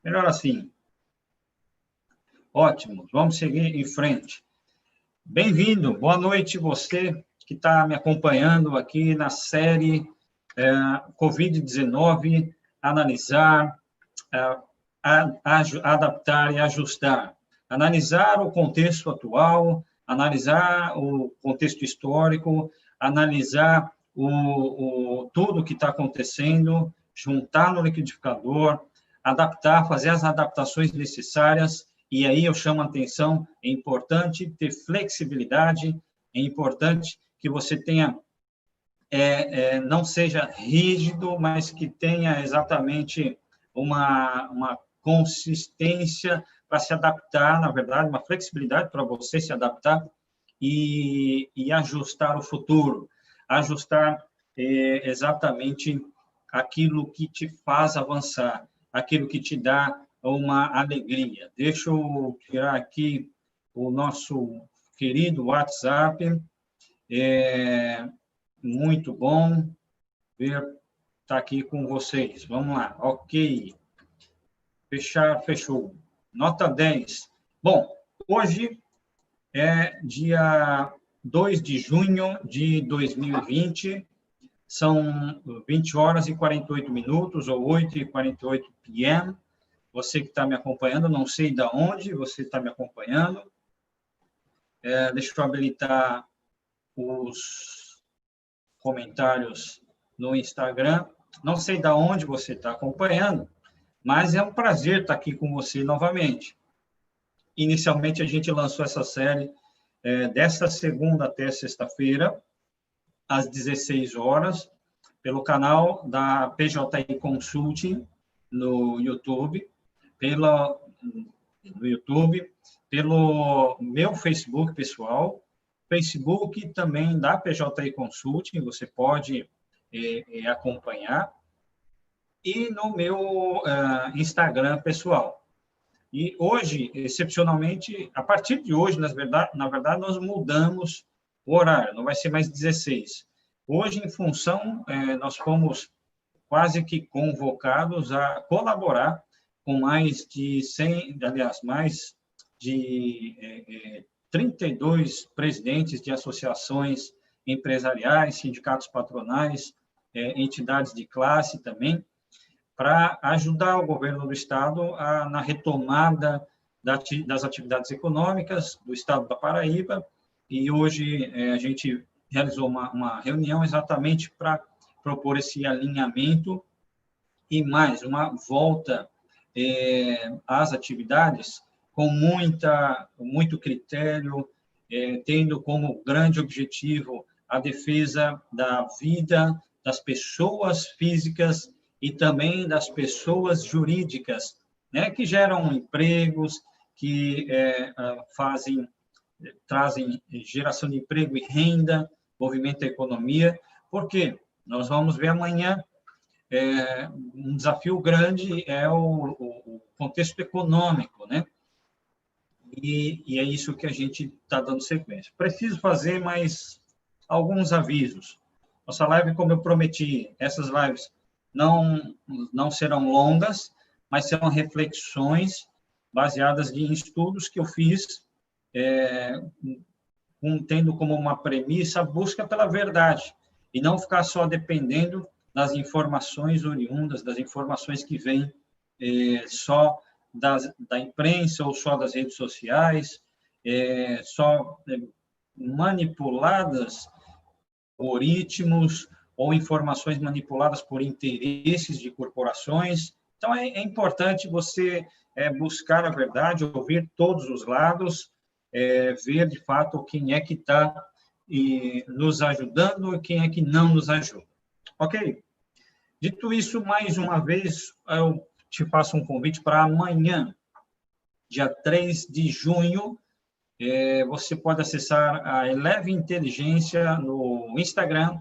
Melhor assim. Ótimo, vamos seguir em frente. Bem-vindo, boa noite você que está me acompanhando aqui na série Covid-19, analisar, adaptar e ajustar. Analisar o contexto atual, analisar o contexto histórico, analisar tudo que está acontecendo, juntar no liquidificador, adaptar, fazer as adaptações necessárias, e aí eu chamo a atenção, é importante ter flexibilidade, é importante que você tenha, não seja rígido, mas que tenha exatamente uma consistência para se adaptar, na verdade, uma flexibilidade para você se adaptar e ajustar o futuro, ajustar exatamente aquilo que te faz avançar, aquilo que te dá uma alegria. Deixa eu tirar aqui o nosso querido WhatsApp. Muito bom ver estar aqui com vocês. Vamos lá. Ok. Fechou. Nota 10. Bom, hoje é dia 2 de junho de 2020, são 20 horas e 48 minutos, ou 8h48 p.m. Você que está me acompanhando, não sei de onde você está me acompanhando. Deixa eu habilitar os comentários no Instagram. Não sei de onde você está acompanhando, mas é um prazer estar aqui com você novamente. Inicialmente, a gente lançou essa série desta segunda até sexta-feira, às 16 horas, pelo canal da PJI Consulting no YouTube, pelo meu Facebook pessoal, Facebook também da PJI Consulting, você pode acompanhar, e no meu Instagram pessoal. E hoje, excepcionalmente, a partir de hoje, na verdade, nós mudamos o horário, não vai ser mais 16. Hoje, em função, nós fomos quase que convocados a colaborar com mais de 32 presidentes de associações empresariais, sindicatos patronais, entidades de classe também, para ajudar o governo do Estado na retomada das atividades econômicas do Estado da Paraíba, e hoje a gente realizou uma reunião exatamente para propor esse alinhamento e mais uma volta às atividades com muito critério, tendo como grande objetivo a defesa da vida das pessoas físicas e também das pessoas jurídicas, né, que geram empregos, que trazem geração de emprego e renda, movimento da economia, porque nós vamos ver amanhã um desafio grande é o contexto econômico, né? E é isso que a gente está dando sequência. Preciso fazer mais alguns avisos. Nossa live, como eu prometi, essas lives não serão longas, mas serão reflexões baseadas em estudos que eu fiz, tendo como uma premissa a busca pela verdade, e não ficar só dependendo das informações oriundas, das informações que vêm só da imprensa ou só das redes sociais, só manipuladas por algoritmos ou informações manipuladas por interesses de corporações. Então, é importante você buscar a verdade, ouvir todos os lados, ver, de fato, quem é que está nos ajudando e quem é que não nos ajuda. Ok? Dito isso, mais uma vez, eu te faço um convite para amanhã, dia 3 de junho, você pode acessar a Eleve Inteligência no Instagram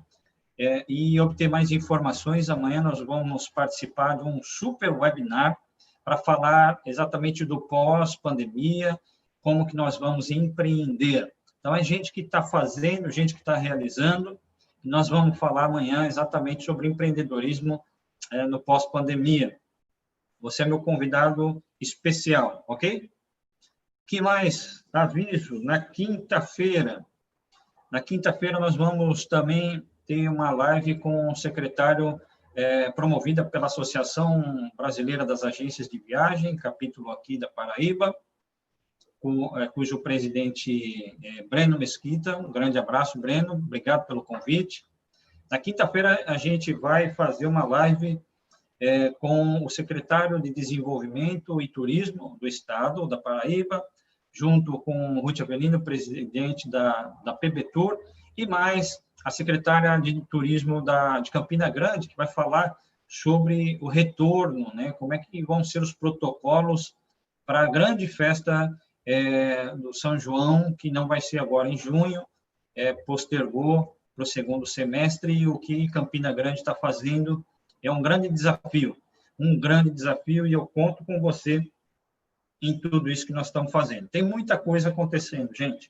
e obter mais informações. Amanhã nós vamos participar de um super webinar para falar exatamente do pós-pandemia, como que nós vamos empreender. Então, é gente que está fazendo, gente que está realizando. Nós vamos falar amanhã exatamente sobre empreendedorismo no pós-pandemia. Você é meu convidado especial, ok? Que mais? Aviso, na quinta-feira. Na quinta-feira nós vamos também ter uma live com o secretário promovida pela Associação Brasileira das Agências de Viagem, capítulo aqui da Paraíba, cujo presidente é Breno Mesquita. Um grande abraço, Breno, obrigado pelo convite. Na quinta-feira a gente vai fazer uma live com o secretário de Desenvolvimento e Turismo do Estado da Paraíba, junto com o Ruth Avelino, presidente da PBTUR, e mais a secretária de Turismo de Campina Grande, que vai falar sobre o retorno, né? Como é que vão ser os protocolos para a grande festa do São João, que não vai ser agora em junho, postergou para o segundo semestre, e o que Campina Grande está fazendo é um grande desafio, e eu conto com você em tudo isso que nós estamos fazendo. Tem muita coisa acontecendo, gente.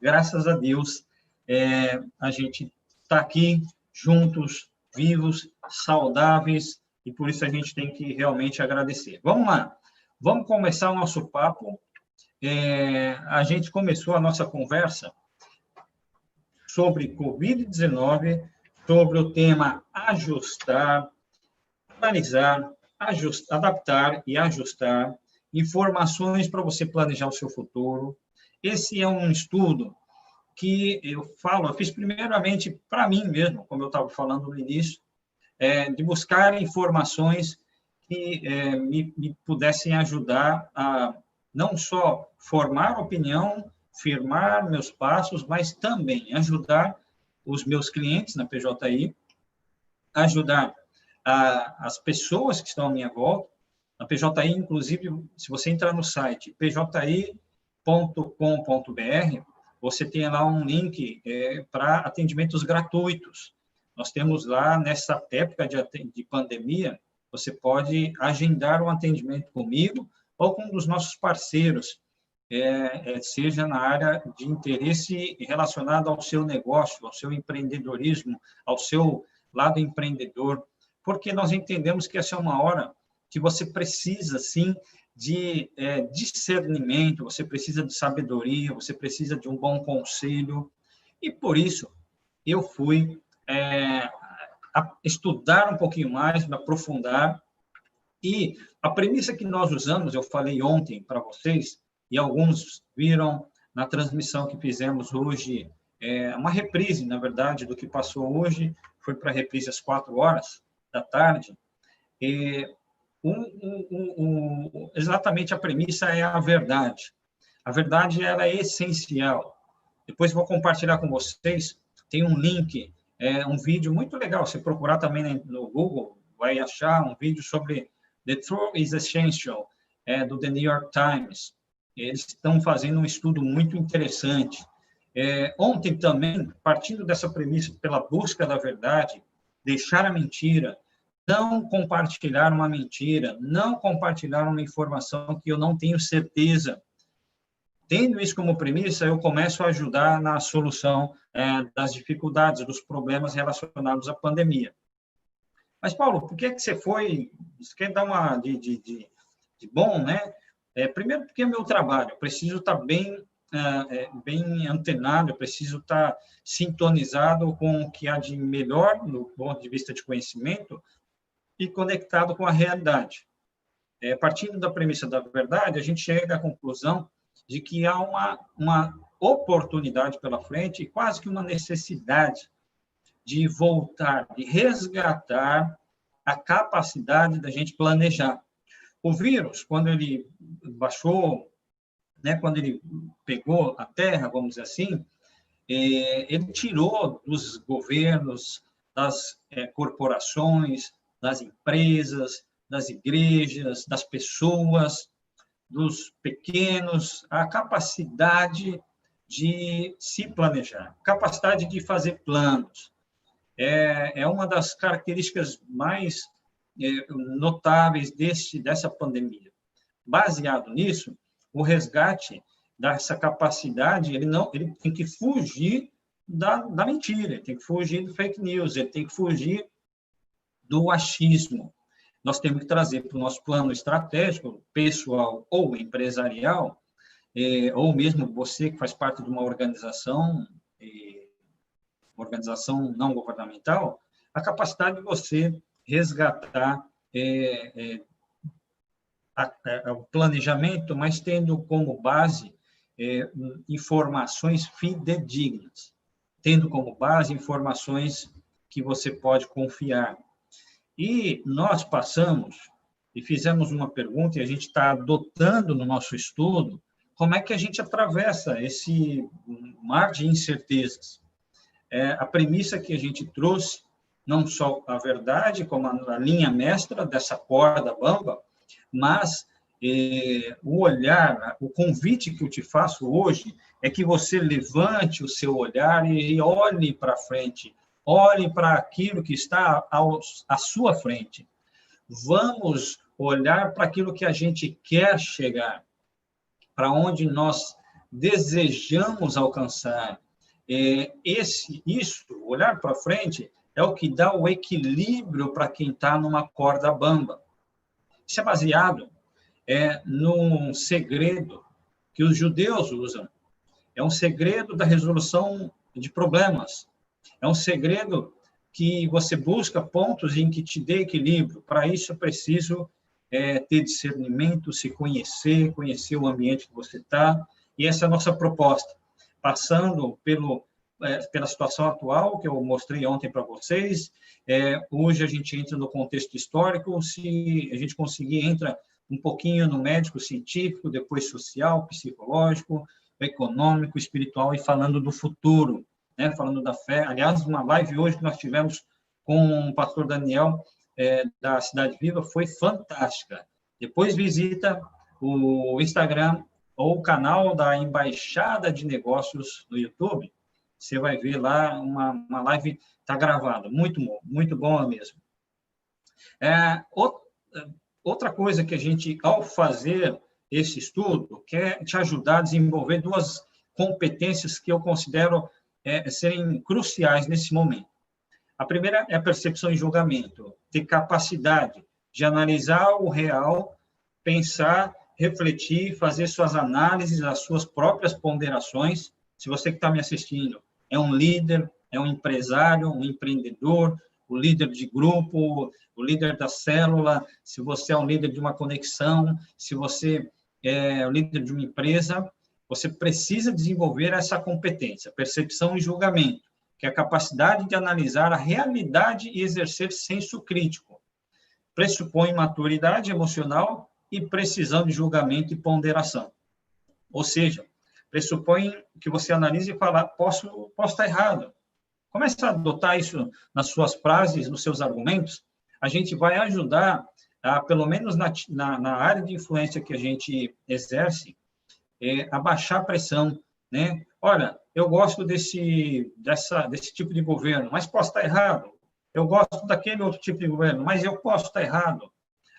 Graças a Deus, a gente está aqui juntos, vivos, saudáveis, e por isso a gente tem que realmente agradecer. Vamos lá, vamos começar o nosso papo. A gente começou a nossa conversa sobre Covid-19, sobre o tema ajustar, analisar, adaptar e ajustar informações para você planejar o seu futuro. Esse é um estudo que eu fiz primeiramente para mim mesmo, como eu estava falando no início, de buscar informações que me pudessem ajudar a não só formar opinião, firmar meus passos, mas também ajudar os meus clientes na PJI, ajudar as pessoas que estão à minha volta. Na PJI, inclusive, se você entrar no site pji.com.br, você tem lá um link para atendimentos gratuitos. Nós temos lá, nessa época de pandemia, você pode agendar um atendimento comigo ou com um dos nossos parceiros, seja na área de interesse relacionado ao seu negócio, ao seu empreendedorismo, ao seu lado empreendedor, porque nós entendemos que essa é uma hora que você precisa, sim, de discernimento, você precisa de sabedoria, você precisa de um bom conselho, e por isso eu fui estudar um pouquinho mais, me aprofundar, e a premissa que nós usamos, eu falei ontem para vocês, e alguns viram na transmissão que fizemos hoje, uma reprise, na verdade, do que passou hoje, foi para a reprise às 4 horas da tarde, exatamente a premissa é a verdade. A verdade, ela é essencial. Depois vou compartilhar com vocês, tem um link, um vídeo muito legal, se procurar também no Google, vai achar um vídeo sobre The Truth is Essential, do The New York Times. Eles estão fazendo um estudo muito interessante. Ontem também, partindo dessa premissa, pela busca da verdade, deixar a mentira, não compartilhar uma mentira, não compartilhar uma informação que eu não tenho certeza. Tendo isso como premissa, eu começo a ajudar na solução das dificuldades, dos problemas relacionados à pandemia. Mas, Paulo, por que você foi? Você quer dar uma de bom, né? Primeiro, porque é meu trabalho, eu preciso estar bem antenado, eu preciso estar sintonizado com o que há de melhor, no ponto de vista de conhecimento, e conectado com a realidade. Partindo da premissa da verdade, a gente chega à conclusão de que há uma oportunidade pela frente, e quase que uma necessidade de voltar, de resgatar a capacidade da gente planejar. O vírus, quando ele baixou, né, quando ele pegou a Terra, vamos dizer assim, ele tirou dos governos, das corporações, das empresas, das igrejas, das pessoas, dos pequenos, a capacidade de se planejar, capacidade de fazer planos. É uma das características mais notáveis dessa pandemia. Baseado nisso, o resgate dessa capacidade, ele tem que fugir da mentira, ele tem que fugir do fake news, ele tem que fugir do achismo. nós temos que trazer para o nosso plano estratégico, pessoal ou empresarial, ou mesmo você que faz parte de uma organização não governamental, a capacidade de você resgatar o planejamento, mas tendo como base informações fidedignas, tendo como base informações que você pode confiar. E nós passamos e fizemos uma pergunta, e a gente está adotando no nosso estudo, como é que a gente atravessa esse mar de incertezas. A premissa que a gente trouxe, não só a verdade, como a linha mestra dessa corda bamba, mas o olhar, o convite que eu te faço hoje é que você levante o seu olhar e olhe para frente, olhe para aquilo que está à sua frente. Vamos olhar para aquilo que a gente quer chegar, para onde nós desejamos alcançar. Olhar para frente, é o que dá o equilíbrio para quem está numa corda bamba. Isso é baseado num segredo que os judeus usam. É um segredo da resolução de problemas. É um segredo que você busca pontos em que te dê equilíbrio. Para isso, é preciso ter discernimento, se conhecer o ambiente que você está. E essa é a nossa proposta. Passando pela situação atual, que eu mostrei ontem para vocês, hoje a gente entra no contexto histórico, se a gente conseguir, entra um pouquinho no médico científico, depois social, psicológico, econômico, espiritual, e falando do futuro, né? Falando da fé. Aliás, uma live hoje que nós tivemos com o pastor Daniel, da Cidade Viva, foi fantástica. Depois visita o Instagram ou o canal da Embaixada de Negócios no YouTube, você vai ver lá uma live, está gravada, muito boa mesmo. Outra coisa que a gente, ao fazer esse estudo, quer te ajudar a desenvolver duas competências que eu considero serem cruciais nesse momento. A primeira é a percepção e julgamento, ter capacidade de analisar o real, pensar, refletir, fazer suas análises, as suas próprias ponderações. Se você que está me assistindo é um líder, é um empresário, um empreendedor, o líder de grupo, o líder da célula, se você é um líder de uma conexão, se você é o líder de uma empresa, você precisa desenvolver essa competência, percepção e julgamento, que é a capacidade de analisar a realidade e exercer senso crítico. Pressupõe maturidade emocional e precisão de julgamento e ponderação. Ou seja, pressupõe que você analise e fala, posso estar errado. Comece a adotar isso nas suas frases, nos seus argumentos, a gente vai ajudar, pelo menos na área de influência que a gente exerce, a baixar a pressão, né? Olha, eu gosto desse tipo de governo, mas posso estar errado. Eu gosto daquele outro tipo de governo, mas eu posso estar errado.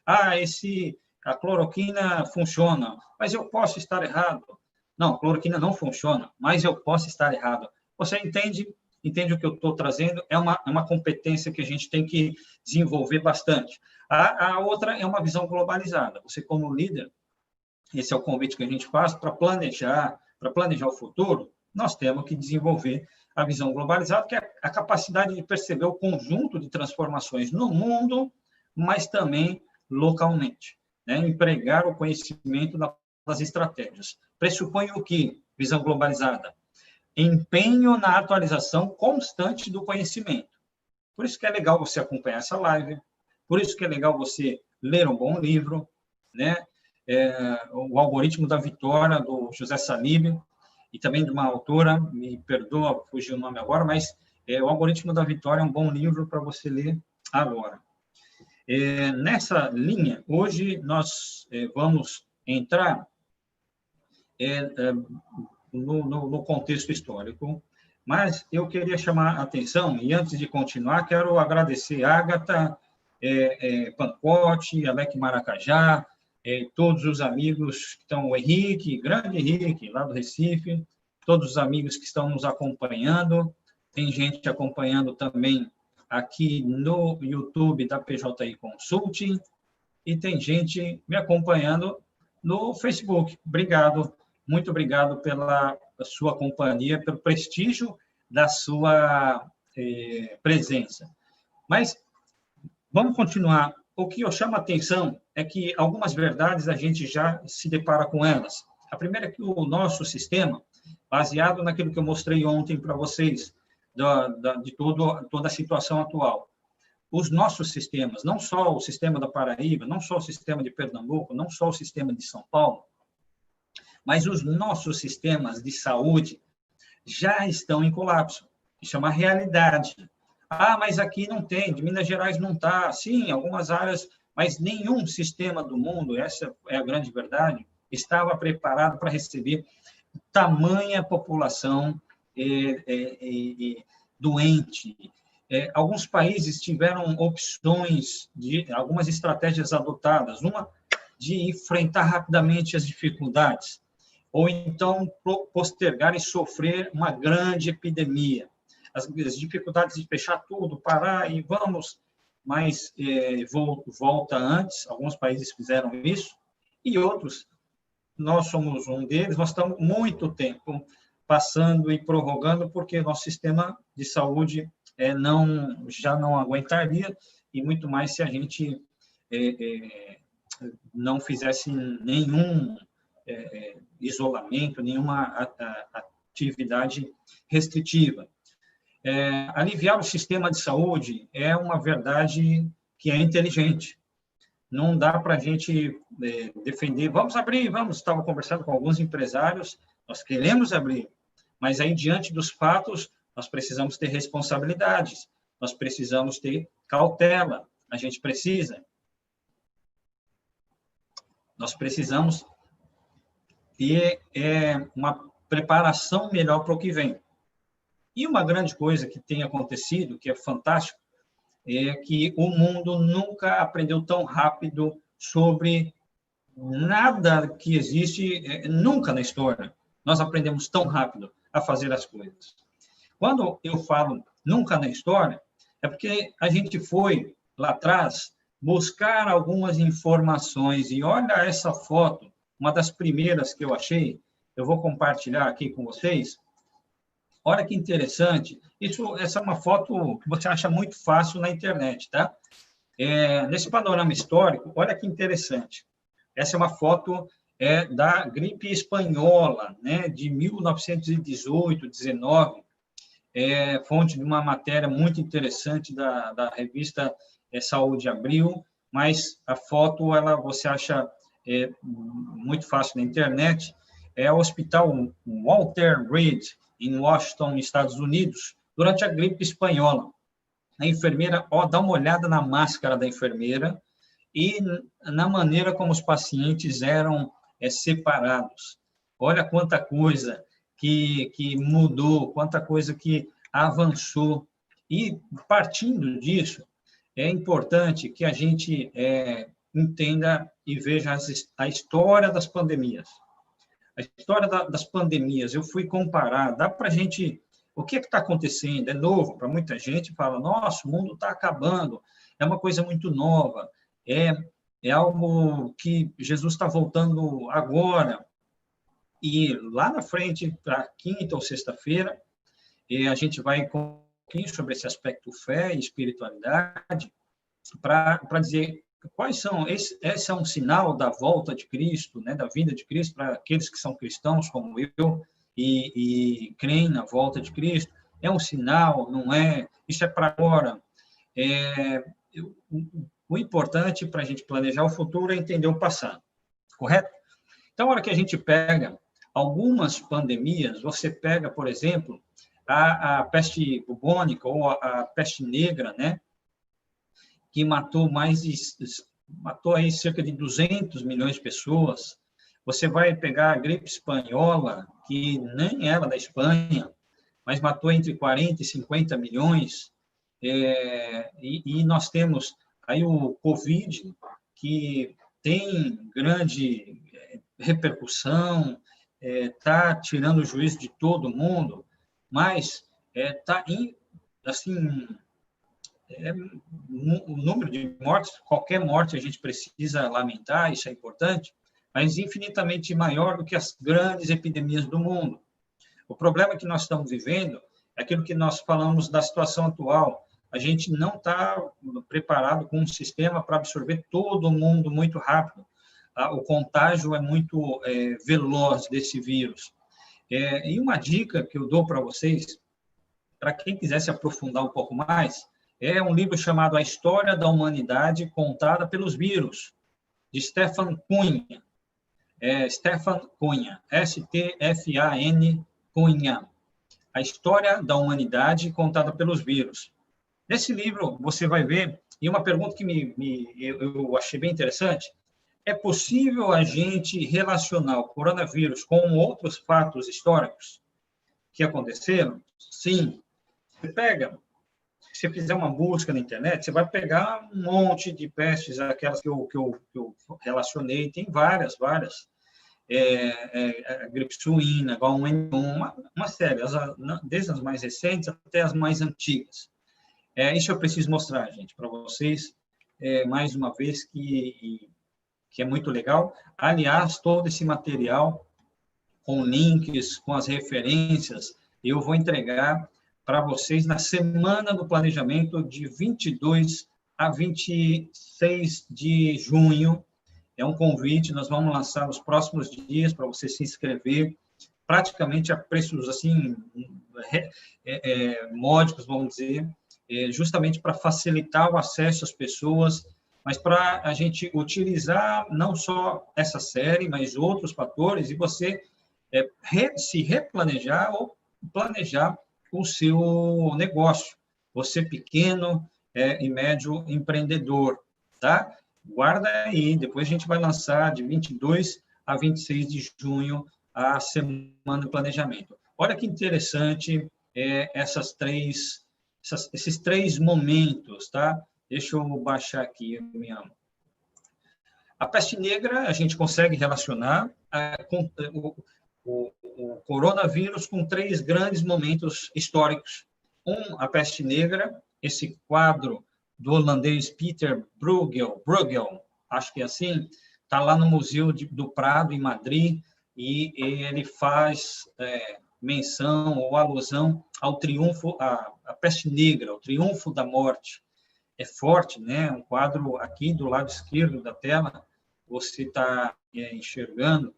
A cloroquina funciona, mas eu posso estar errado. Não, a cloroquina não funciona, mas eu posso estar errado. Você entende o que eu estou trazendo? É uma competência que a gente tem que desenvolver bastante. A outra é uma visão globalizada. Você, como líder, esse é o convite que a gente faz para planejar o futuro, nós temos que desenvolver a visão globalizada, que é a capacidade de perceber o conjunto de transformações no mundo, mas também localmente, né? Empregar o conhecimento das estratégias. Pressupõe o quê? Visão globalizada. Empenho na atualização constante do conhecimento. Por isso que é legal você acompanhar essa live, por isso que é legal você ler um bom livro, né? O Algoritmo da Vitória, do José Salib, e também de uma autora, me perdoa, fugiu o nome agora, mas o Algoritmo da Vitória é um bom livro para você ler agora. Nessa linha, hoje nós vamos entrar no contexto histórico, mas eu queria chamar a atenção, e antes de continuar, quero agradecer a Ágata, Pancotti, Alec Maracajá, todos os amigos que estão, o Henrique, grande Henrique, lá do Recife, todos os amigos que estão nos acompanhando, tem gente acompanhando também aqui no YouTube da PJI Consulting, e tem gente me acompanhando no Facebook. Obrigado, muito obrigado pela sua companhia, pelo prestígio da sua presença. Mas vamos continuar. O que eu chamo a atenção é que algumas verdades a gente já se depara com elas. A primeira é que o nosso sistema, baseado naquilo que eu mostrei ontem para vocês, de toda a situação atual, os nossos sistemas, não só o sistema da Paraíba, não só o sistema de Pernambuco, não só o sistema de São Paulo, mas os nossos sistemas de saúde já estão em colapso. Isso é uma realidade. Ah, mas aqui não tem, de Minas Gerais não está. Sim, algumas áreas, mas nenhum sistema do mundo, essa é a grande verdade, estava preparado para receber tamanha população doente. Alguns países tiveram opções, algumas estratégias adotadas, uma de enfrentar rapidamente as dificuldades, ou então postergar e sofrer uma grande epidemia. As dificuldades de fechar tudo, parar e vamos, mas volta antes, alguns países fizeram isso, e outros, nós somos um deles, nós estamos muito tempo passando e prorrogando, porque nosso sistema de saúde já não aguentaria, e muito mais se a gente não fizesse nenhum isolamento, nenhuma atividade restritiva. Aliviar o sistema de saúde é uma verdade que é inteligente. Não dá para a gente defender, vamos abrir, vamos, estava conversando com alguns empresários, nós queremos abrir, mas aí, diante dos fatos, nós precisamos ter responsabilidades, nós precisamos ter cautela, a gente precisa. Nós precisamos ter uma preparação melhor para o que vem. E uma grande coisa que tem acontecido, que é fantástico, é que o mundo nunca aprendeu tão rápido sobre nada que existe, nunca na história. Nós aprendemos tão rápido a fazer as coisas. Quando eu falo nunca na história, é porque a gente foi, lá atrás, buscar algumas informações. E olha essa foto, uma das primeiras que eu achei, eu vou compartilhar aqui com vocês. Olha que interessante. Essa é uma foto que você acha muito fácil na internet, tá? Nesse panorama histórico, olha que interessante. Essa é uma foto da gripe espanhola, né, de 1918, 19, fonte de uma matéria muito interessante da revista Saúde Abril, mas a foto você acha muito fácil na internet. É o Hospital Walter Reed, em Washington, Estados Unidos, durante a gripe espanhola. A enfermeira, dá uma olhada na máscara da enfermeira e na maneira como os pacientes eram separados. Olha quanta coisa que mudou, quanta coisa que avançou. E, partindo disso, é importante que a gente entenda e veja a história das pandemias. A história das pandemias, eu fui comparar, dá para a gente... O que está acontecendo? É novo para muita gente, fala, nossa, o mundo está acabando, é uma coisa muito nova, é algo que Jesus está voltando agora. E lá na frente, para quinta ou sexta-feira, a gente vai com um pouquinho sobre esse aspecto fé e espiritualidade, para dizer quais são, esse é um sinal da volta de Cristo, né, da vinda de Cristo, para aqueles que são cristãos, como eu, e creem na volta de Cristo, é um sinal, não é? Isso é para agora. O importante para a gente planejar o futuro é entender o passado, correto? Então, a hora que a gente pega algumas pandemias, você pega, por exemplo, a peste bubônica ou a peste negra, né? Que matou aí cerca de 200 milhões de pessoas. Você vai pegar a gripe espanhola, que nem era da Espanha, mas matou entre 40 e 50 milhões. E nós temos aí o Covid, que tem grande repercussão, está tirando o juízo de todo mundo, mas está assim, o número de mortes, qualquer morte a gente precisa lamentar, isso é importante, mas infinitamente maior do que as grandes epidemias do mundo. O problema que nós estamos vivendo é aquilo que nós falamos da situação atual. A gente não está preparado com um sistema para absorver todo mundo muito rápido. O contágio é muito veloz desse vírus. E uma dica que eu dou para vocês, para quem quiser se aprofundar um pouco mais, é um livro chamado A História da Humanidade Contada pelos Vírus, de Stefan Cunha. Stefan Cunha, S-T-F-A-N Cunha. A História da Humanidade Contada pelos Vírus. Nesse livro, você vai ver, e uma pergunta que eu achei bem interessante, é possível a gente relacionar o coronavírus com outros fatos históricos que aconteceram? Sim. Se você fizer uma busca na internet, você vai pegar um monte de pestes, aquelas que eu relacionei, tem várias. A gripe suína, H1N1, uma série, desde as mais recentes até as mais antigas. Isso eu preciso mostrar, gente, para vocês, mais uma vez, que é muito legal. Aliás, todo esse material, com links, com as referências, eu vou entregar para vocês na Semana do Planejamento, de 22 a 26 de junho. É um convite, nós vamos lançar nos próximos dias para você se inscrever, praticamente a preços assim módicos, vamos dizer, justamente para facilitar o acesso às pessoas, mas para a gente utilizar não só essa série, mas outros fatores, e você se replanejar ou planejar o seu negócio, você pequeno e médio empreendedor, tá? Guarda aí, depois a gente vai lançar de 22 a 26 de junho a Semana do Planejamento. Olha que interessante esses três momentos, tá? Deixa eu baixar aqui a peste negra, a gente consegue relacionar com o coronavírus com três grandes momentos históricos. A peste negra, esse quadro do holandês Peter Bruegel, acho que é assim, está lá no Museu do Prado, em Madrid, e ele faz menção ou alusão ao triunfo, à peste negra, o triunfo da morte. É forte, né? Um quadro aqui do lado esquerdo da tela, você está enxergando,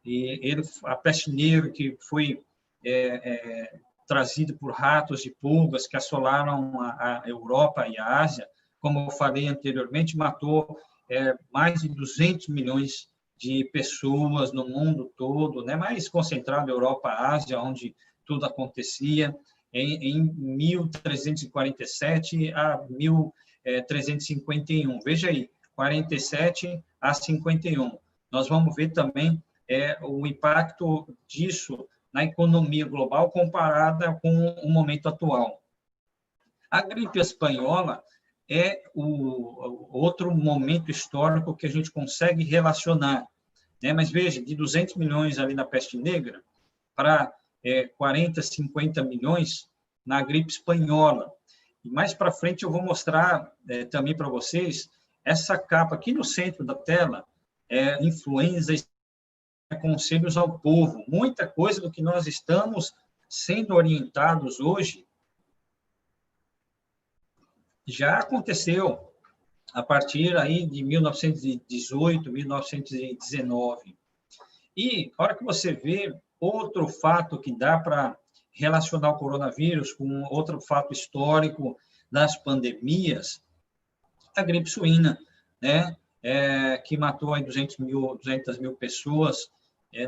e a peste negra que foi trazida por ratos e pulgas que assolaram a Europa e a Ásia, como eu falei anteriormente, matou mais de 200 milhões de pessoas no mundo todo, né? Mais concentrado na Europa e Ásia, onde tudo acontecia, em 1347 a 1351. Veja aí, 47 a 51. Nós vamos ver também o impacto disso na economia global comparada com o momento atual. A gripe espanhola é o outro momento histórico que a gente consegue relacionar, né? Mas veja, de 200 milhões ali na peste negra para 40, 50 milhões na gripe espanhola. E mais para frente eu vou mostrar também para vocês essa capa aqui no centro da tela, influenza, conselhos ao povo. Muita coisa do que nós estamos sendo orientados hoje já aconteceu a partir aí de 1918, 1919. E a hora que você vê outro fato que dá para relacionar o coronavírus com outro fato histórico das pandemias, a gripe suína, né? Que matou aí 200 mil pessoas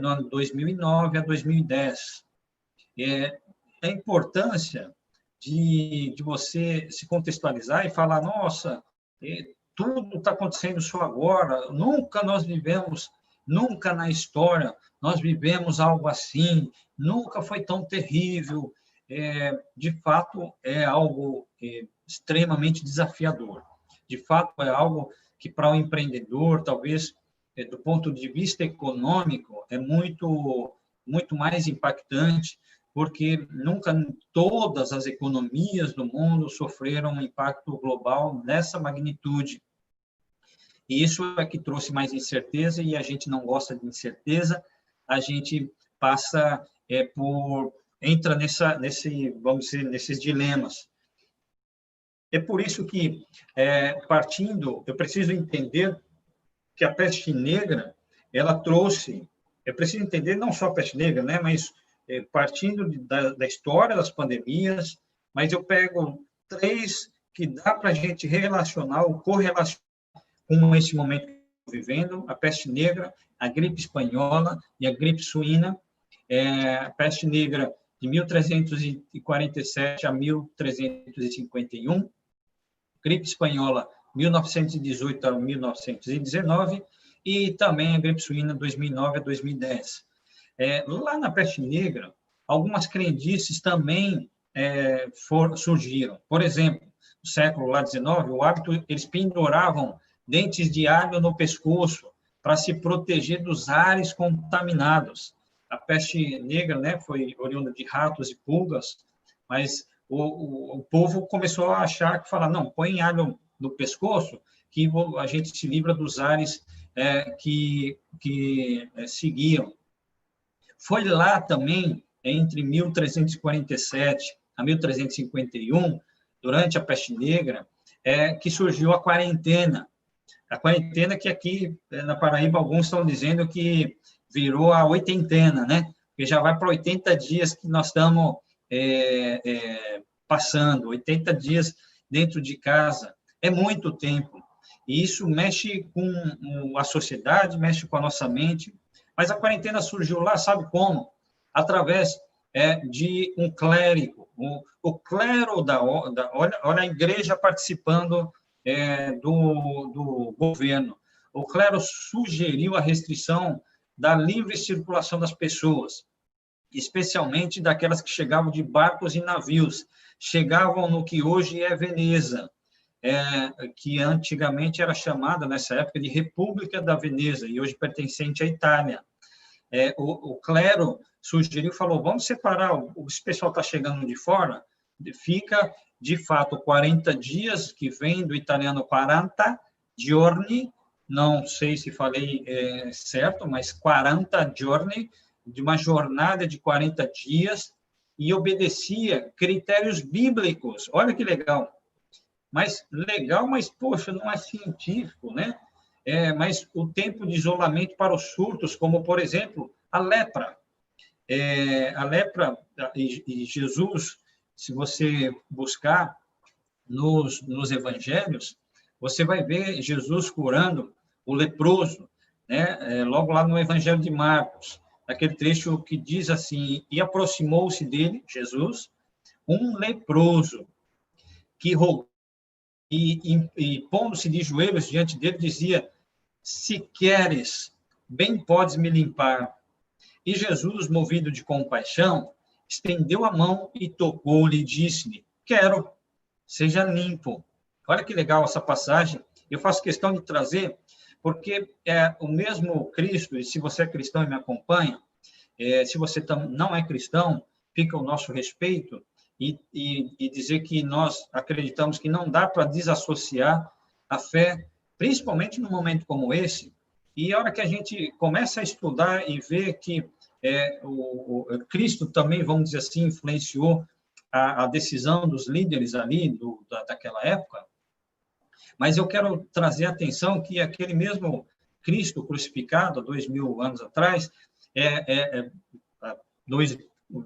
no ano 2009 a 2010. A importância de você se contextualizar e falar, nossa, tudo está acontecendo só agora, nunca na história nós vivemos algo assim, nunca foi tão terrível. De fato, é algo extremamente desafiador. De fato, é algo que, para o empreendedor, talvez, do ponto de vista econômico, é muito mais impactante porque nunca todas as economias do mundo sofreram um impacto global dessa magnitude. E isso é que trouxe mais incerteza, e a gente não gosta de incerteza, a gente passa entra vamos dizer, nesses dilemas. É por isso que, eu preciso entender que a peste negra, ela trouxe, eu preciso entender não só a peste negra, né, mas partindo da história das pandemias, mas eu pego 3 que dá para a gente relacionar ou correlacionar com esse momento que estamos vivendo: a peste negra, a gripe espanhola e a gripe suína. A peste negra de 1347 a 1351, gripe espanhola 1918 a 1919 e também a gripe suína 2009 a 2010. Lá na peste negra, algumas crendices também surgiram. Por exemplo, no século XIX, o hábito, eles penduravam dentes de alho no pescoço para se proteger dos ares contaminados. A peste negra, né, foi oriunda de ratos e pulgas, mas o povo começou a achar que falar, não, põe alho no pescoço que a gente se livra dos ares que seguiam. Foi lá também, entre 1347 a 1351, durante a peste negra, que surgiu a quarentena. A quarentena que aqui na Paraíba alguns estão dizendo que virou a oitentena, né? Porque já vai para 80 dias que nós estamos passando, 80 dias dentro de casa. É muito tempo. E isso mexe com a sociedade, mexe com a nossa mente. Mas a quarentena surgiu lá, sabe como? Através de um clérigo. O clero olha a igreja participando do governo. O clero sugeriu a restrição da livre circulação das pessoas, especialmente daquelas que chegavam de barcos e navios, chegavam no que hoje é Veneza, que antigamente era chamada, nessa época, de República da Veneza, e hoje pertencente à Itália. O clero sugeriu, falou, vamos separar, esse pessoal está chegando de fora, fica, de fato, 40 dias, que vem do italiano 40 giorni, não sei se falei certo, mas 40 giorni, de uma jornada de 40 dias, e obedecia critérios bíblicos. Olha que legal. Mas, poxa, não é científico, né? Mas o tempo de isolamento para os surtos, como, por exemplo, a lepra. A lepra, e Jesus, se você buscar nos evangelhos, você vai ver Jesus curando o leproso, né? Logo lá no Evangelho de Marcos, aquele trecho que diz assim, e aproximou-se dele, Jesus, um leproso, que rogou, e pondo-se de joelhos diante dele, dizia, se queres, bem podes me limpar. E Jesus, movido de compaixão, estendeu a mão e tocou-lhe e disse-lhe, quero, seja limpo. Olha que legal essa passagem. Eu faço questão de trazer, porque é o mesmo Cristo, e se você é cristão e me acompanha, se você não é cristão, fica o nosso respeito, e dizer que nós acreditamos que não dá para desassociar a fé, principalmente num momento como esse, e a hora que a gente começa a estudar e ver que o Cristo também, vamos dizer assim, influenciou a decisão dos líderes ali daquela época, mas eu quero trazer a atenção que aquele mesmo Cristo crucificado, 2000 anos atrás, 2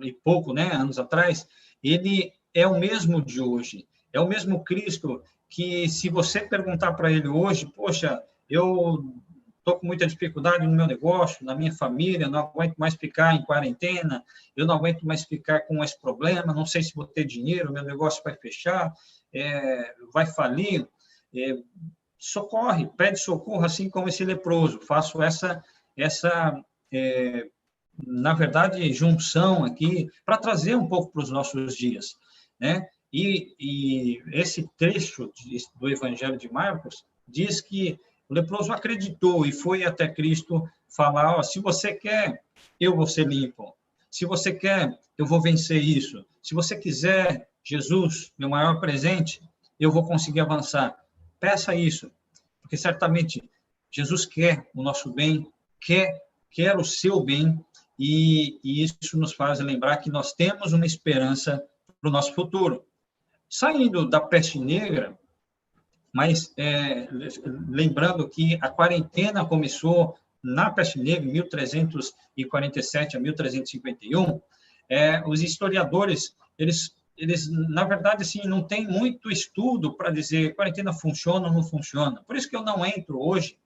e pouco, né, anos atrás, ele é o mesmo de hoje, é o mesmo Cristo que, se você perguntar para ele hoje, poxa, eu estou com muita dificuldade no meu negócio, na minha família, não aguento mais ficar em quarentena, eu não aguento mais ficar com esse problema, não sei se vou ter dinheiro, meu negócio vai fechar, vai falir, socorre, pede socorro, assim como esse leproso. Faço essa na verdade, junção aqui, para trazer um pouco para os nossos dias, né? E esse trecho do Evangelho de Marcos diz que o leproso acreditou e foi até Cristo falar, se você quer, eu vou ser limpo. Se você quer, eu vou vencer isso. Se você quiser, Jesus, meu maior presente, eu vou conseguir avançar. Peça isso, porque certamente Jesus quer o nosso bem, quer o seu bem, e isso nos faz lembrar que nós temos uma esperança para o nosso futuro. Saindo da peste negra, mas lembrando que a quarentena começou na peste negra, em 1347 a 1351, os historiadores, eles, na verdade, assim, não tem muito estudo para dizer quarentena funciona ou não funciona. Por isso que eu não entro hoje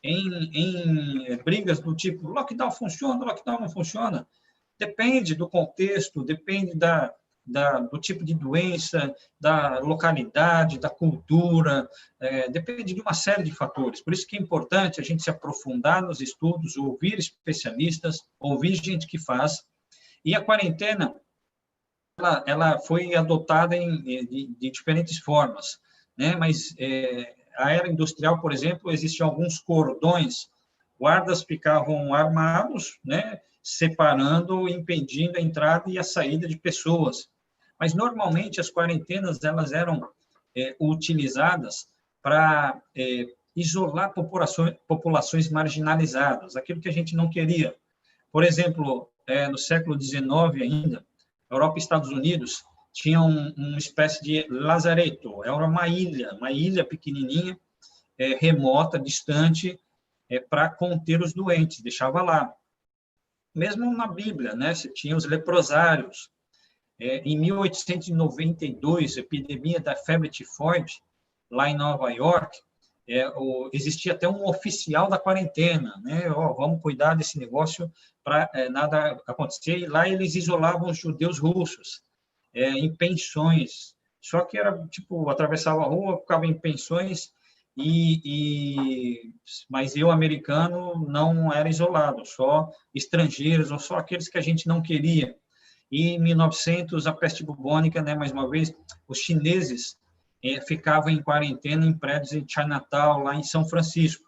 em brigas do tipo lockdown funciona, lockdown não funciona. Depende do contexto, depende do tipo de doença, da localidade, da cultura, depende de uma série de fatores. Por isso que é importante a gente se aprofundar nos estudos, ouvir especialistas, ouvir gente que faz. E a quarentena, ela foi adotada de diferentes formas, né? Mas a era industrial, por exemplo, existiam alguns cordões, guardas ficavam armados, né? Separando, impedindo a entrada e a saída de pessoas. Mas, normalmente, as quarentenas elas eram utilizadas para isolar populações marginalizadas, aquilo que a gente não queria. Por exemplo, no século XIX ainda, Europa e Estados Unidos tinham uma espécie de lazareto, era uma ilha pequenininha, remota, distante, para conter os doentes, deixava lá. Mesmo na Bíblia, né, você tinha os leprosários. Em 1892, a epidemia da febre tifoide, lá em Nova York, existia até um oficial da quarentena, né? Vamos cuidar desse negócio para nada acontecer. E lá eles isolavam os judeus russos em pensões. Só que era tipo atravessava a rua, ficava em pensões mas eu americano não era isolado, só estrangeiros ou só aqueles que a gente não queria. E em 1900 a peste bubônica, né? Mais uma vez, os chineses ficavam em quarentena em prédios em Chinatown, lá em São Francisco.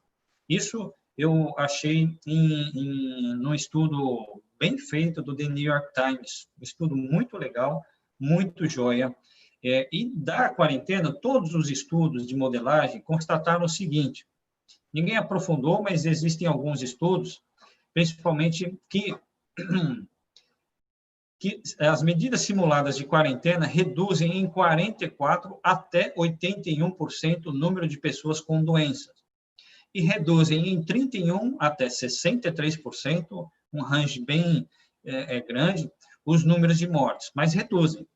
Isso eu achei num estudo bem feito do The New York Times, um estudo muito legal, muito joia. E da quarentena, todos os estudos de modelagem constataram o seguinte, ninguém aprofundou, mas existem alguns estudos, principalmente que as medidas simuladas de quarentena reduzem em 44% até 81% o número de pessoas com doenças, e reduzem em 31% até 63%, um range bem grande, os números de mortes, mas reduzem.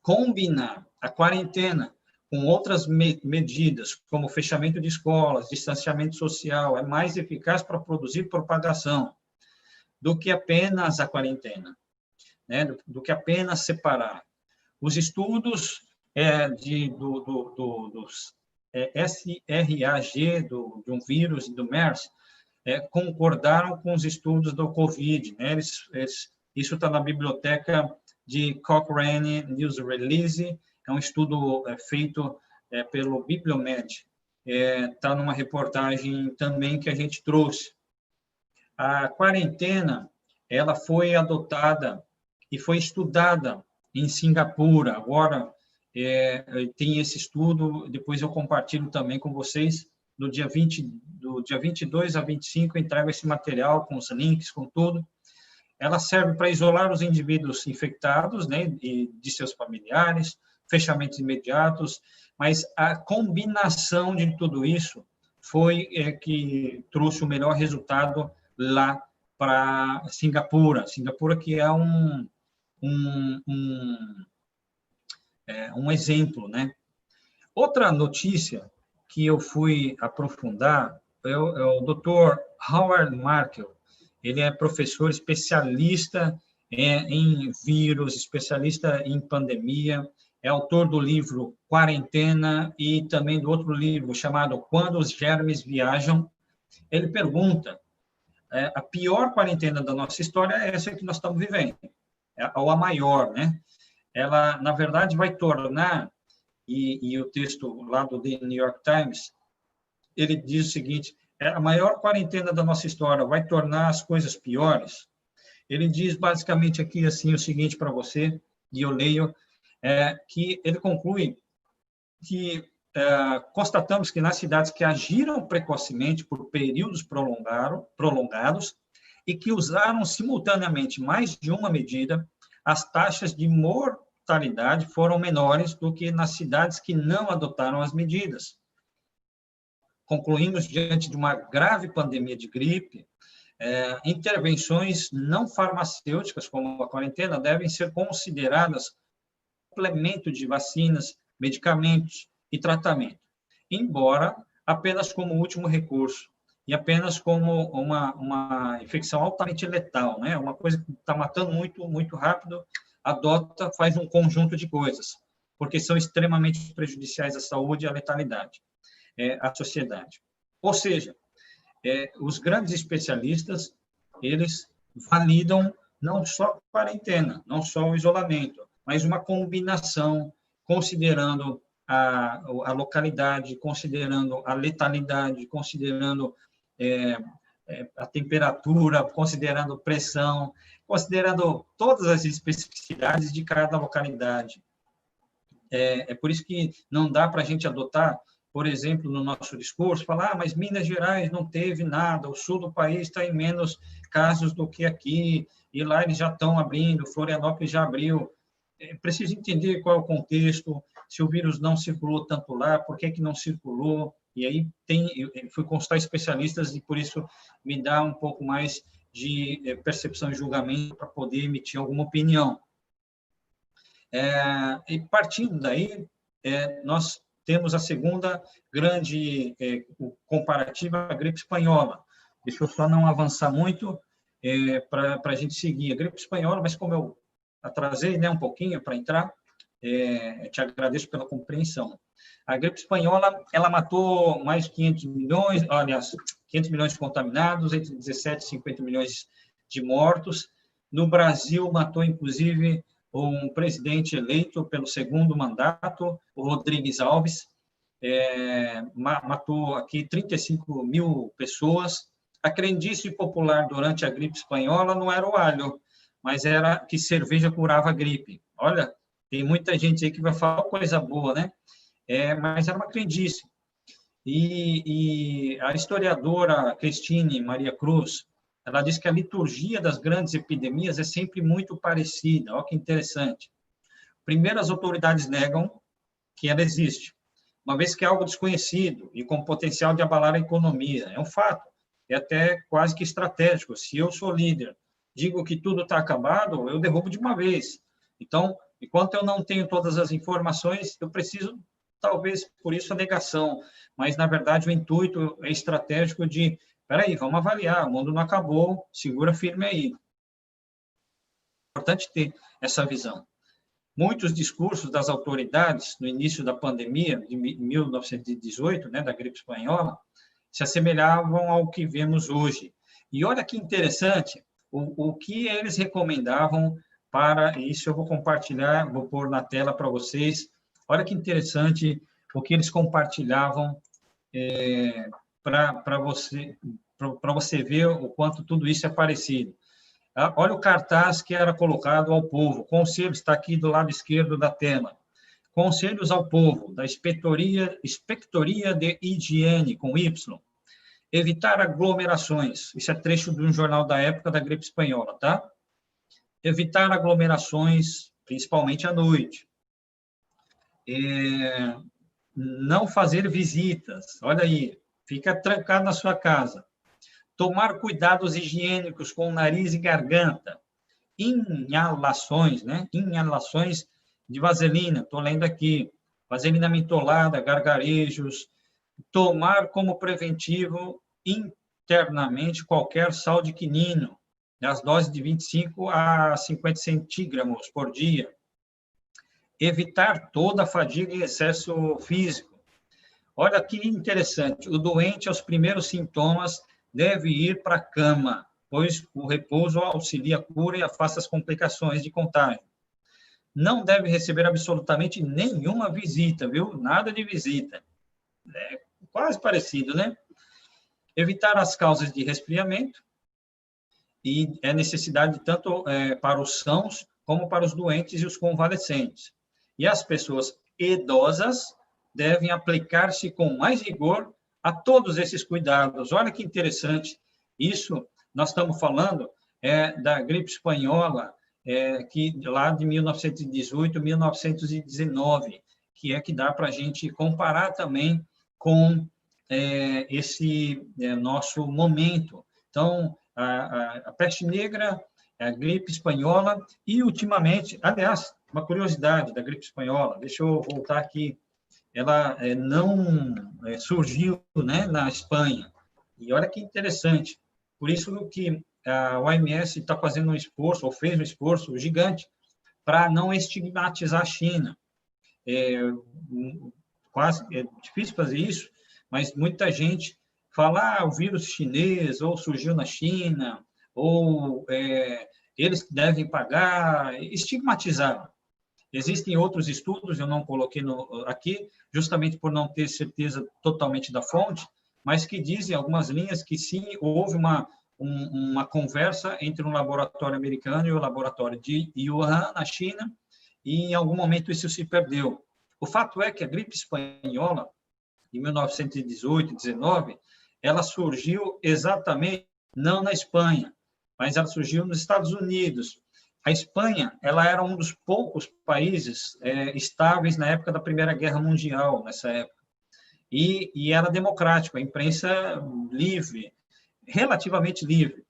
Combinar a quarentena com outras medidas, como fechamento de escolas, distanciamento social, é mais eficaz para produzir propagação do que apenas a quarentena, né? Do que apenas separar. Os estudos dos SRAG, de um vírus do MERS, concordaram com os estudos do Covid, né? Isso está na biblioteca de Cochrane News Release, é um estudo feito pelo Bibliomed, está numa reportagem também que a gente trouxe. A quarentena, ela foi adotada e foi estudada em Singapura, agora tem esse estudo, depois eu compartilho também com vocês, do dia 22 a 25, eu entrego esse material com os links, com tudo. Ela serve para isolar os indivíduos infectados, né, de seus familiares, fechamentos imediatos, mas a combinação de tudo isso foi que trouxe o melhor resultado lá para Singapura. Singapura que é um exemplo, né? Outra notícia que eu fui aprofundar é o Dr. Howard Markel. Ele é professor especialista em vírus, especialista em pandemia, é autor do livro Quarentena e também do outro livro chamado Quando os Germes Viajam. Ele pergunta, a pior quarentena da nossa história é essa que nós estamos vivendo, ou a maior, né? Ela, na verdade, vai tornar, e o texto lá do The New York Times, ele diz o seguinte, a maior quarentena da nossa história vai tornar as coisas piores. ele diz basicamente aqui assim o seguinte para você, e eu leio, que ele conclui que constatamos que nas cidades que agiram precocemente por períodos prolongados e que usaram simultaneamente mais de uma medida, as taxas de mortalidade foram menores do que nas cidades que não adotaram as medidas. Concluímos, diante de uma grave pandemia de gripe, intervenções não farmacêuticas, como a quarentena, devem ser consideradas complemento de vacinas, medicamentos e tratamento, embora apenas como último recurso e apenas como uma infecção altamente letal, né? Uma coisa que está matando muito rápido, faz um conjunto de coisas, porque são extremamente prejudiciais à saúde e à letalidade, à sociedade. Ou seja, os grandes especialistas, eles validam não só a quarentena, não só o isolamento, mas uma combinação, considerando a localidade, considerando a letalidade, considerando a temperatura, considerando pressão, considerando todas as especificidades de cada localidade. É por isso que não dá para a gente adotar, por exemplo, no nosso discurso, falar, mas Minas Gerais não teve nada, o sul do país está em menos casos do que aqui, e lá eles já estão abrindo, Florianópolis já abriu. Preciso entender qual é o contexto, se o vírus não circulou tanto lá, por que não circulou, e aí eu fui consultar especialistas e por isso me dá um pouco mais de percepção e julgamento para poder emitir alguma opinião. E partindo daí, nós temos a segunda grande comparativa, a gripe espanhola. Deixa eu só não avançar muito para a gente seguir. A gripe espanhola, mas como eu atrasei um pouquinho para entrar, te agradeço pela compreensão. A gripe espanhola, ela matou mais de 500 milhões, aliás, 500 milhões de contaminados, entre 17 e 50 milhões de mortos. No Brasil, matou, inclusive, um presidente eleito pelo segundo mandato, o Rodrigues Alves, matou aqui 35 mil pessoas. A crendice popular durante a gripe espanhola não era o alho, mas era que cerveja curava a gripe. Olha, tem muita gente aí que vai falar coisa boa, né? Mas era uma crendice. E a historiadora Cristine Maria Cruz, ela diz que a liturgia das grandes epidemias é sempre muito parecida. Olha que interessante. Primeiro, as autoridades negam que ela existe, uma vez que é algo desconhecido e com potencial de abalar a economia. É um fato, é até quase que estratégico. Se eu sou líder, digo que tudo está acabado, eu derrubo de uma vez. Então, enquanto eu não tenho todas as informações, eu preciso, talvez, por isso a negação, mas, na verdade, o intuito é estratégico de, espera aí, vamos avaliar, o mundo não acabou, segura firme aí. É importante ter essa visão. Muitos discursos das autoridades no início da pandemia, de 1918, da gripe espanhola, se assemelhavam ao que vemos hoje. E olha que interessante, o que eles recomendavam para isso, eu vou compartilhar, vou pôr na tela para vocês. Olha que interessante o que eles compartilhavam para você ver o quanto tudo isso é parecido. Olha o cartaz que era colocado ao povo. Conselho está aqui do lado esquerdo da tela. Conselhos ao povo, da Inspetoria de Higiene, com Y. Evitar aglomerações. Isso é trecho de um jornal da época da gripe espanhola, tá? Evitar aglomerações, principalmente à noite. Não fazer visitas. Olha aí, fica trancado na sua casa. Tomar cuidados higiênicos com o nariz e garganta. Inalações, Inalações de vaselina, estou lendo aqui. Vaselina mentolada, gargarejos. Tomar como preventivo internamente qualquer sal de quinino, as doses de 25 a 50 centígrados por dia. Evitar toda a fadiga e excesso físico. Olha que interessante, o doente, aos primeiros sintomas, deve ir para a cama, pois o repouso auxilia a cura e afasta as complicações de contágio. Não deve receber absolutamente nenhuma visita, viu? Nada de visita. É quase parecido, né? Evitar as causas de resfriamento. e é necessidade tanto para os sãos como para os doentes e os convalescentes. E as pessoas idosas devem aplicar-se com mais rigor a todos esses cuidados. Olha que interessante isso. Nós estamos falando da gripe espanhola, que lá de 1918, 1919, que é que dá para a gente comparar também com esse nosso momento. Então, a peste negra, a gripe espanhola e, ultimamente, aliás, uma curiosidade da gripe espanhola, deixa eu voltar aqui, ela não surgiu, né, na Espanha. E olha que interessante. Por isso que a OMS está fazendo um esforço, ou fez um esforço gigante, para não estigmatizar a China. Quase é difícil fazer isso, mas muita gente fala, o vírus chinês, ou surgiu na China, ou eles devem pagar, estigmatizar. Existem outros estudos, eu não coloquei aqui, justamente por não ter certeza totalmente da fonte, mas que dizem algumas linhas que sim, houve uma conversa entre um laboratório americano e o laboratório de Wuhan, na China, e em algum momento isso se perdeu. O fato é que a gripe espanhola, em 1918, 19, ela surgiu exatamente, não na Espanha, mas ela surgiu nos Estados Unidos. A Espanha, ela era um dos poucos países estáveis na época da Primeira Guerra Mundial, nessa época. E era democrático, a imprensa livre, relativamente livre.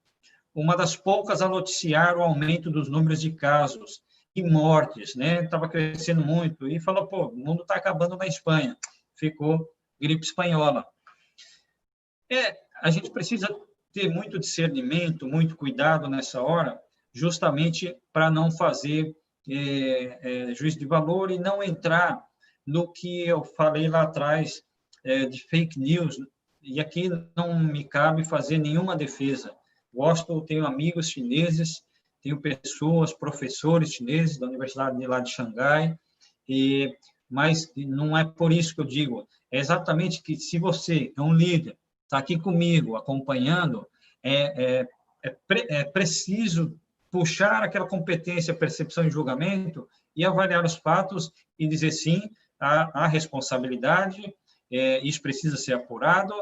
Uma das poucas a noticiar o aumento dos números de casos e mortes, né? Estava crescendo muito. E falou, pô, o mundo está acabando na Espanha. Ficou gripe espanhola. A gente precisa ter muito discernimento, muito cuidado nessa hora, justamente para não fazer juízo de valor e não entrar no que eu falei lá atrás de fake news. E aqui não me cabe fazer nenhuma defesa. Tenho amigos chineses, tenho pessoas, professores chineses da Universidade de lá de Xangai, mas não é por isso que eu digo. É exatamente que se você é um líder, está aqui comigo, acompanhando, é preciso puxar aquela competência, percepção e julgamento e avaliar os fatos e dizer sim, há responsabilidade, isso precisa ser apurado,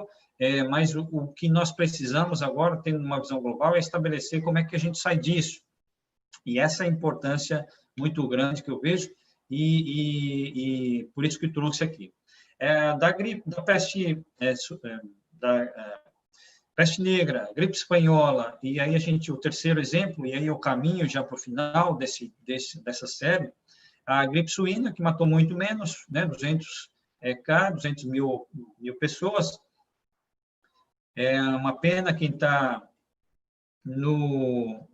mas o que nós precisamos agora, tendo uma visão global, é estabelecer como é que a gente sai disso. E essa é a importância muito grande que eu vejo, e por isso que trouxe aqui. Da gripe, da peste, peste negra, gripe espanhola, e aí o terceiro exemplo, e aí eu caminho já para o final dessa série, a gripe suína, que matou muito menos, né, 200 mil pessoas. É uma pena quem está no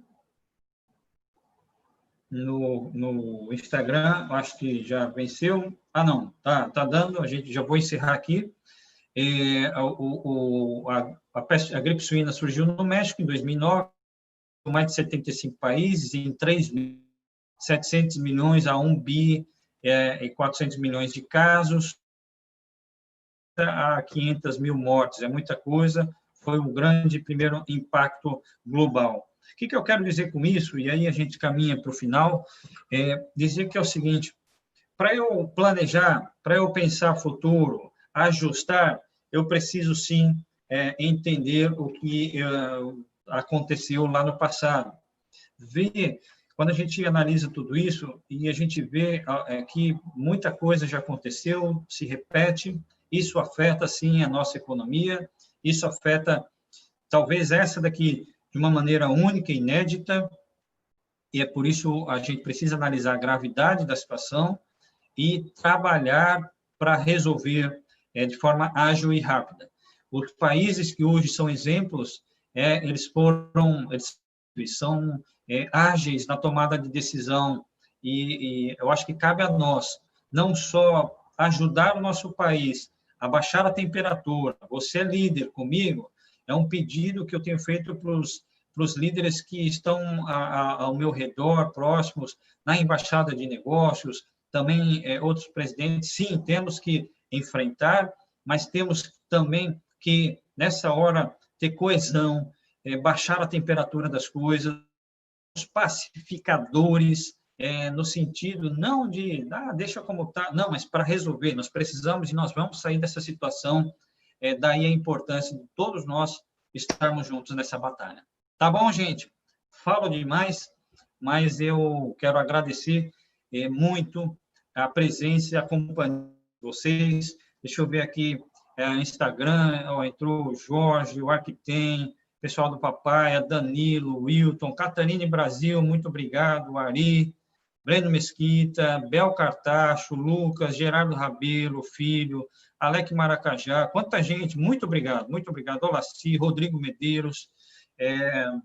Instagram, acho que já venceu. Não, tá dando, a gente já vou encerrar aqui. A gripe suína surgiu no México em 2009, com mais de 75 países, em 3.700 milhões a 1 bi e 400 milhões de casos, a 500 mil mortes, é muita coisa, foi um grande primeiro impacto global. O que eu quero dizer com isso, e aí a gente caminha para o final, dizer que é o seguinte, para eu planejar, para eu pensar futuro, ajustar, eu preciso sim entender o que aconteceu lá no passado. Ver, quando a gente analisa tudo isso, e a gente vê que muita coisa já aconteceu, se repete, isso afeta sim a nossa economia, isso afeta talvez essa daqui de uma maneira única e inédita, e é por isso a gente precisa analisar a gravidade da situação e trabalhar para resolver de forma ágil e rápida. Os países que hoje são exemplos, eles são ágeis na tomada de decisão, e eu acho que cabe a nós não só ajudar o nosso país a baixar a temperatura. Você é líder comigo, é um pedido que eu tenho feito para os líderes que estão ao meu redor, próximos, na Embaixada de Negócios, também outros presidentes. Sim, temos que enfrentar, mas temos também que, nessa hora, ter coesão, baixar a temperatura das coisas, os pacificadores, no sentido não de, deixa como está, não, mas para resolver, nós precisamos e nós vamos sair dessa situação, daí a importância de todos nós estarmos juntos nessa batalha. Tá bom, gente? Falo demais, mas eu quero agradecer muito a presença e a companhia de vocês. Deixa eu ver aqui, Instagram, entrou o Jorge, o Arquitem, pessoal do Papai, a Danilo, Wilton, Catarina Brasil, muito obrigado, Ari, Breno Mesquita, Bel Cartacho, Lucas, Gerardo Rabelo, Filho, Alec Maracajá, quanta gente, muito obrigado, Olaci, Rodrigo Medeiros,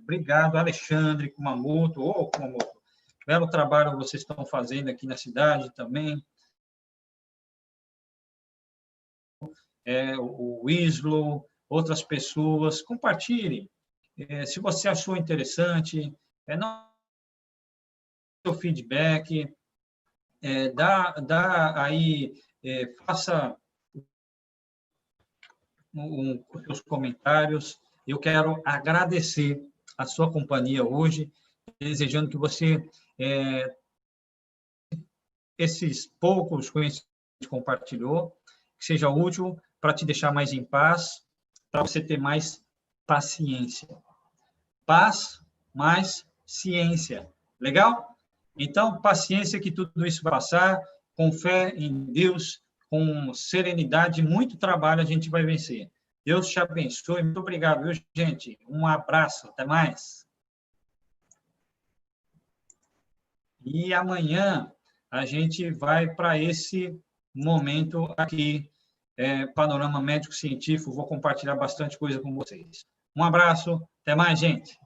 obrigado, Alexandre Kumamoto, Kumamoto, belo trabalho vocês estão fazendo aqui na cidade também, o Islo, outras pessoas, compartilhem. Se você achou interessante, não seu feedback, dá aí, faça os seus comentários. Eu quero agradecer a sua companhia hoje, desejando que você, esses poucos conhecimentos que compartilhou, que seja útil para te deixar mais em paz, para você ter mais paciência. Paz mais ciência. Legal? Então, paciência que tudo isso vai passar, com fé em Deus, com serenidade, muito trabalho a gente vai vencer. Deus te abençoe. Muito obrigado, viu, gente? Um abraço. Até mais. E amanhã a gente vai para esse momento aqui, Panorama Médico Científico. Vou compartilhar bastante coisa com vocês. Um abraço. Até mais, gente.